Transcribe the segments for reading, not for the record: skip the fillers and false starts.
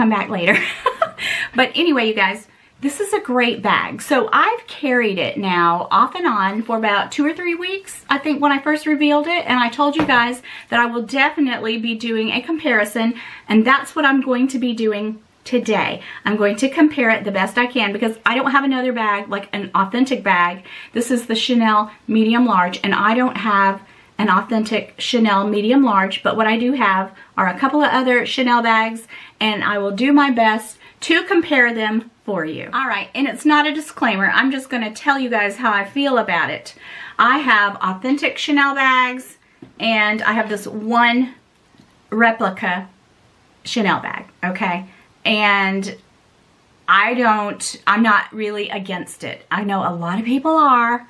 come back later. But anyway, you guys, this is a great bag. So I've carried it now off and on for about 2 or 3 weeks, I think, when I first revealed it. And I told you guys that I will definitely be doing a comparison, and that's what I'm going to be doing today. I'm going to compare it the best I can because I don't have another bag, like an authentic bag. This is the Chanel medium large, and I don't have an authentic Chanel medium large, but what I do have are a couple of other Chanel bags, and I will do my best to compare them for you. All right, and it's not a disclaimer. I'm just going to tell you guys how I feel about it. I have authentic Chanel bags, and I have this one replica Chanel bag, okay? And I'm not really against it. I know a lot of people are,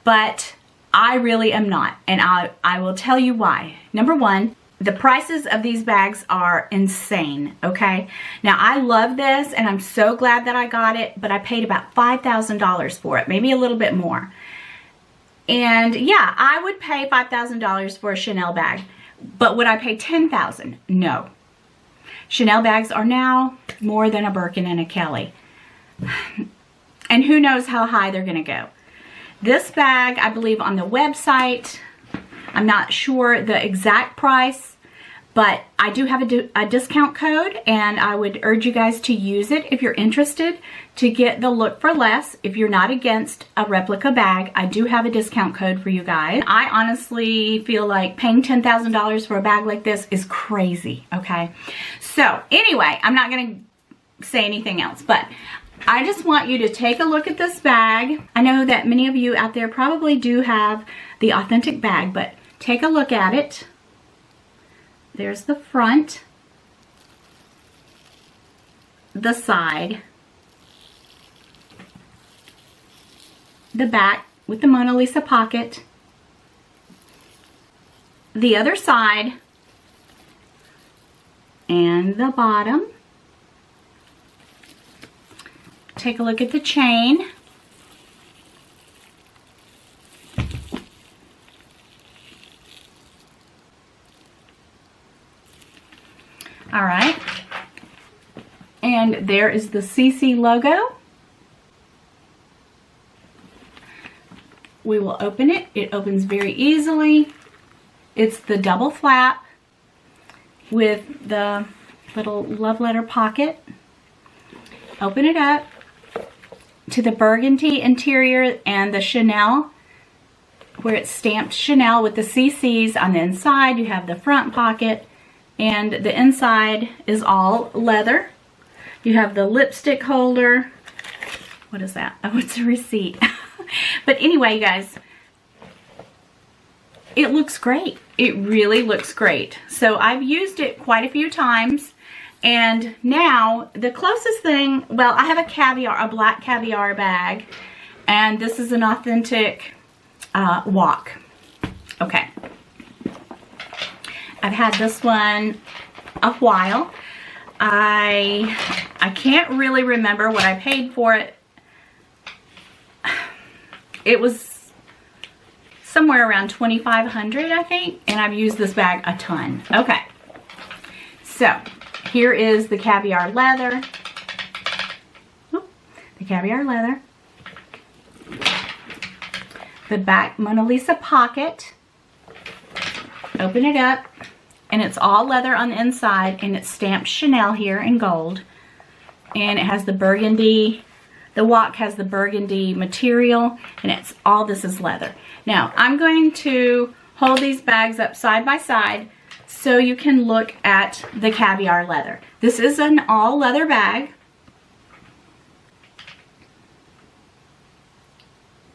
but I really am not. And I will tell you why. Number one, the prices of these bags are insane, okay? Now, I love this, and I'm so glad that I got it, but I paid about $5,000 for it, maybe a little bit more. And yeah, I would pay $5,000 for a Chanel bag, but would I pay $10,000? No. Chanel bags are now more than a Birkin and a Kelly. And who knows how high they're gonna go. This bag, I believe on the website, I'm not sure the exact price, but I do have a discount code, and I would urge you guys to use it if you're interested to get the look for less. If you're not against a replica bag, I do have a discount code for you guys. I honestly feel like paying $10,000 for a bag like this is crazy, okay? So anyway, I'm not gonna say anything else, but I just want you to take a look at this bag. I know that many of you out there probably do have the authentic bag, but take a look at it. There's the front, the side, the back with the Mona Lisa pocket, the other side, and the bottom. Take a look at the chain. All right. And there is the CC logo. We will open it. It opens very easily. It's the double flap with the little love letter pocket. Open it up to the burgundy interior and the Chanel, where it's stamped Chanel with the CCs on the inside. You have the front pocket, and the inside is all leather. You have the lipstick holder. What is that? Oh, it's a receipt. But anyway, you guys, it looks great. It really looks great. So I've used it quite a few times. And now the closest thing, well, I have a black caviar bag, and this is an authentic walk. Okay. I've had this one a while. I can't really remember what I paid for it. It was somewhere around $2,500, I think, and I've used this bag a ton. Okay. So here is the caviar leather. The caviar leather. The back Mona Lisa pocket. Open it up, and it's all leather on the inside, and it's stamped Chanel here in gold. And it has the burgundy, the walk has the burgundy material, and it's all this is leather. Now, I'm going to hold these bags up side by side so you can look at the caviar leather. This is an all leather bag.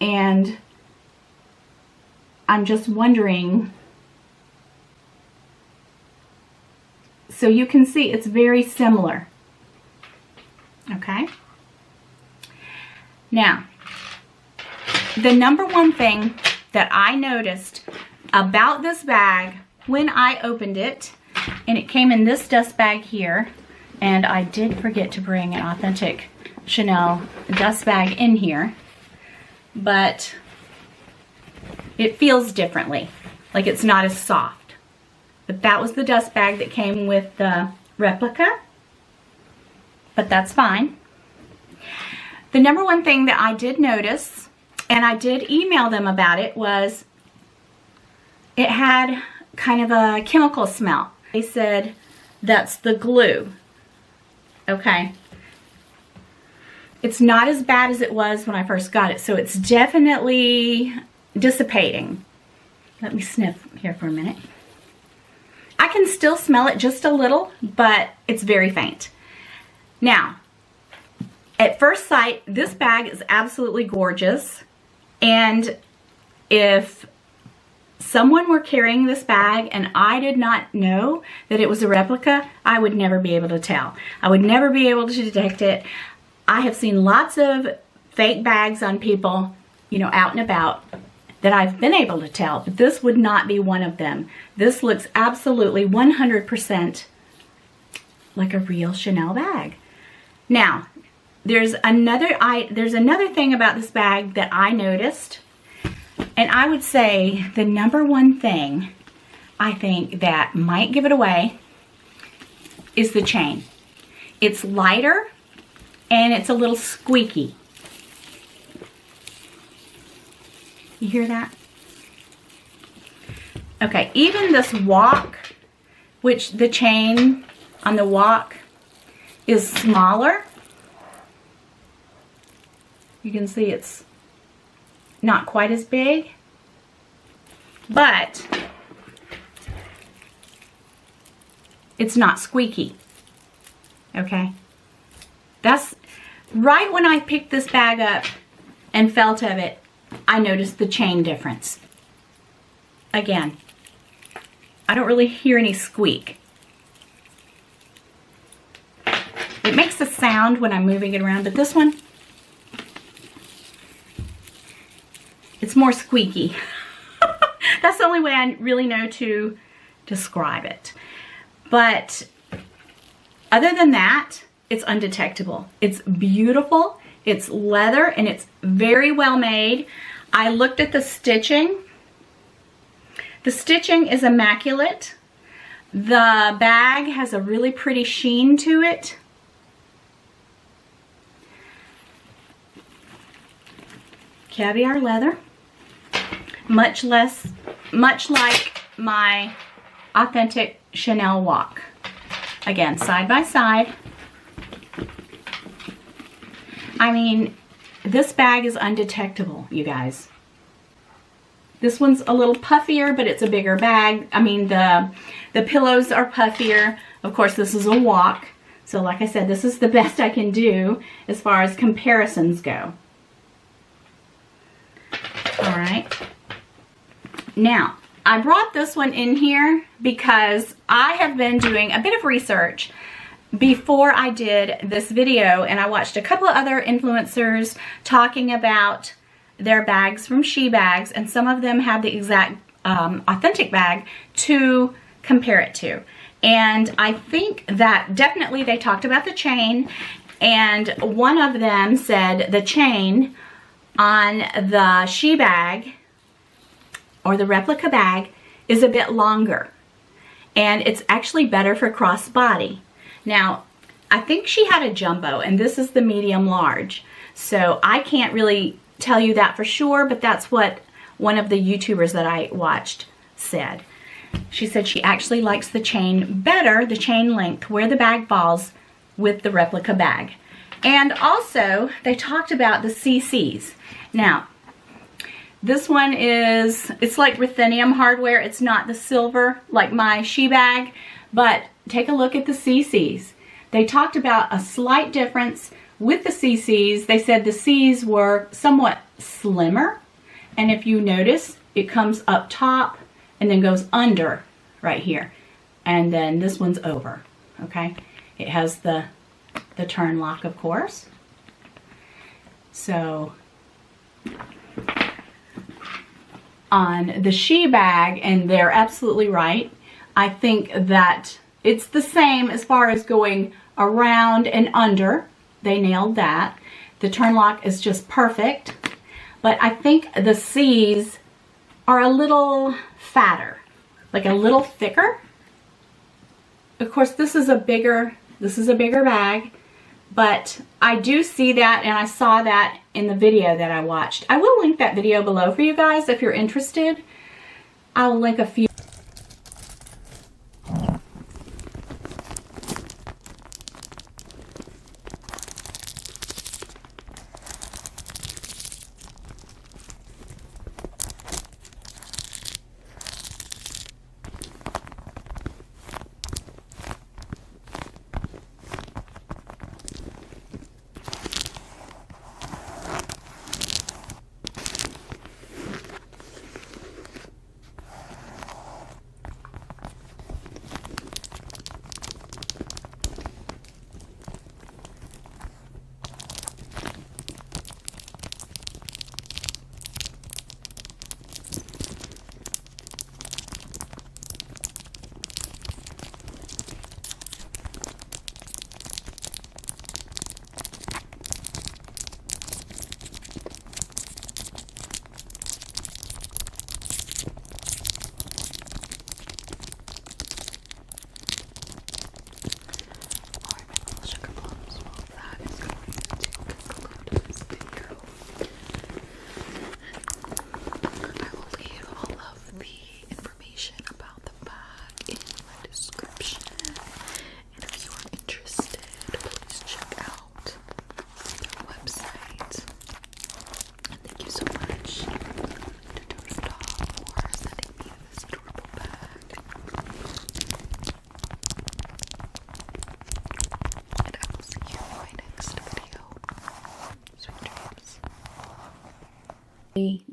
And I'm just wondering, so you can see it's very similar. Okay. Now, the number one thing that I noticed about this bag when I opened it, and it came in this dust bag here, and I did forget to bring an authentic Chanel dust bag in here, but it feels differently, like it's not as soft. But that was the dust bag that came with the replica. but that's fine. The number one thing that I did notice, and I did email them about it, was it had kind of a chemical smell. They said that's the glue. Okay. It's not as bad as it was when I first got it, so it's definitely dissipating. Let me sniff here for a minute. I can still smell it just a little, but it's very faint. Now, at first sight, this bag is absolutely gorgeous, and if someone were carrying this bag and I did not know that it was a replica, I would never be able to tell. I would never be able to detect it. I have seen lots of fake bags on people, you know, out and about that I've been able to tell, but this would not be one of them. This looks absolutely 100% like a real Chanel bag. Now, there's another thing about this bag that I noticed, and I would say the number one thing I think that might give it away is the chain. It's lighter and it's a little squeaky. You hear that? Okay, even this walk, which the chain on the walk is smaller. You can see it's not quite as big, but it's not squeaky. Okay? That's right when I picked this bag up and felt of it, I noticed the chain difference. Again, I don't really hear any squeak. It makes a sound when I'm moving it around, but this one, it's more squeaky. That's the only way I really know to describe it. But other than that, it's undetectable. It's beautiful. It's leather and it's very well made. I looked at the stitching. The stitching is immaculate. The bag has a really pretty sheen to it. Caviar leather. Much like my authentic Chanel walk. Again, side by side. I mean, this bag is undetectable, you guys. This one's a little puffier, but it's a bigger bag. I mean, the pillows are puffier. Of course, this is a walk. So like I said, this is the best I can do as far as comparisons go. All right. Now, I brought this one in here because I have been doing a bit of research before I did this video, and I watched a couple of other influencers talking about their bags from Shebags, and some of them had the exact authentic bag to compare it to. And I think that definitely they talked about the chain, and one of them said the chain on the Shebag or the replica bag is a bit longer, and it's actually better for crossbody. Now, I think she had a jumbo, and this is the medium large, so I can't really tell you that for sure, but that's what one of the YouTubers that I watched said. She said she actually likes the chain better, the chain length, where the bag falls with the replica bag. And also, they talked about the CCs. Now, this one is, it's like ruthenium hardware. It's not the silver like my Shebag, but take a look at the CCs. They talked about a slight difference with the CCs. They said the C's were somewhat slimmer, and if you notice, it comes up top and then goes under right here, and then this one's over. Okay, it has the turn lock, of course. So on the Shebag, and they're absolutely right, I think that it's the same as far as going around and under. They nailed that. The turn lock is just perfect. But I think the C's are a little fatter, like a little thicker. Of course, this is a bigger bag, But I do see that, and I saw that in the video that I watched. I will link that video below for you guys if you're interested. I'll link a few.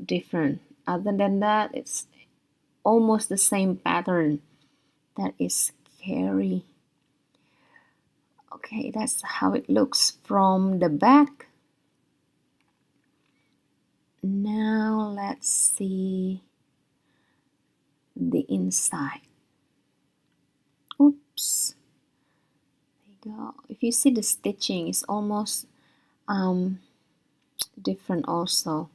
Different. Other than that, it's almost the same pattern. That is scary. Okay, that's how it looks from the back. Now let's see the inside. Oops. There you go. If you see the stitching, it's almost different also.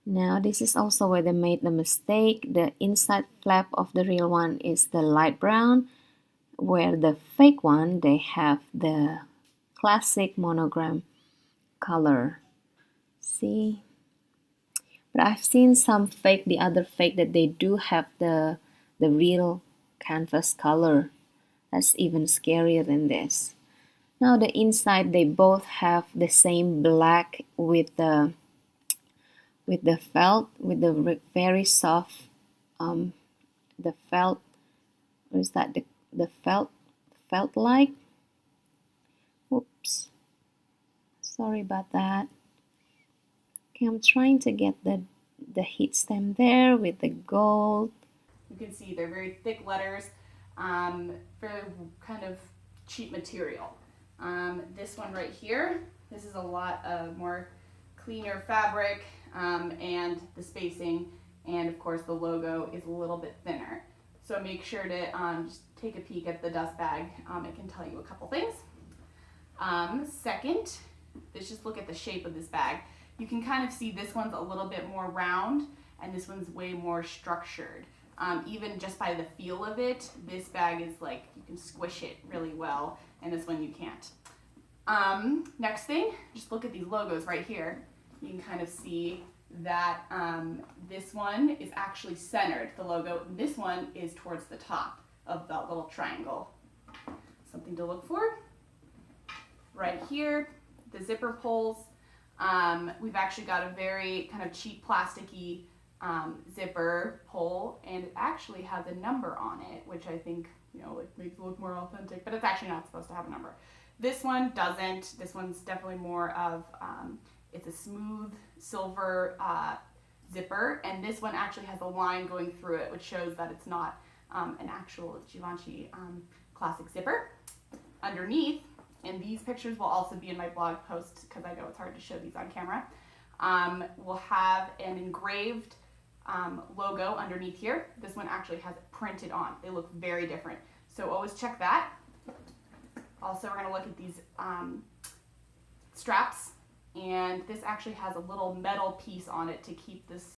Now this is also where they made the mistake. The inside flap of the real one is the light brown, where the fake one, they have the classic monogram color. See? But I've seen some fake, the other fake, that they do have the real canvas color. That's even scarier than this. Now the inside, they both have the same black with the felt, with the very soft, the felt, what is that, the felt like, oops, sorry about that. Okay, I'm trying to get the heat stem there with the gold. You can see they're very thick letters, very kind of cheap material. This one right here, this is a lot of more cleaner fabric, and the spacing, and of course the logo is a little bit thinner. So make sure to just take a peek at the dust bag. It can tell you a couple things. Second, let's just look at the shape of this bag. You can kind of see this one's a little bit more round and this one's way more structured. Even just by the feel of it, this bag is like, you can squish it really well, and this one you can't. Next thing, just look at these logos right here. You can kind of see that this one is actually centered, the logo. This one is towards the top of that little triangle. Something to look for. Right here, the zipper pulls. We've actually got a very kind of cheap plasticky zipper pull, and it actually has a number on it, which I think, you know, it makes it look more authentic, but it's actually not supposed to have a number. This one doesn't. This one's definitely more of, it's a smooth silver zipper, and this one actually has a line going through it, which shows that it's not an actual Givenchy classic zipper. Underneath, and these pictures will also be in my blog post because I know it's hard to show these on camera, we'll have an engraved logo underneath here. This one actually has it printed on. They look very different, so always check that. Also, we're going to look at these straps, and this actually has a little metal piece on it to keep this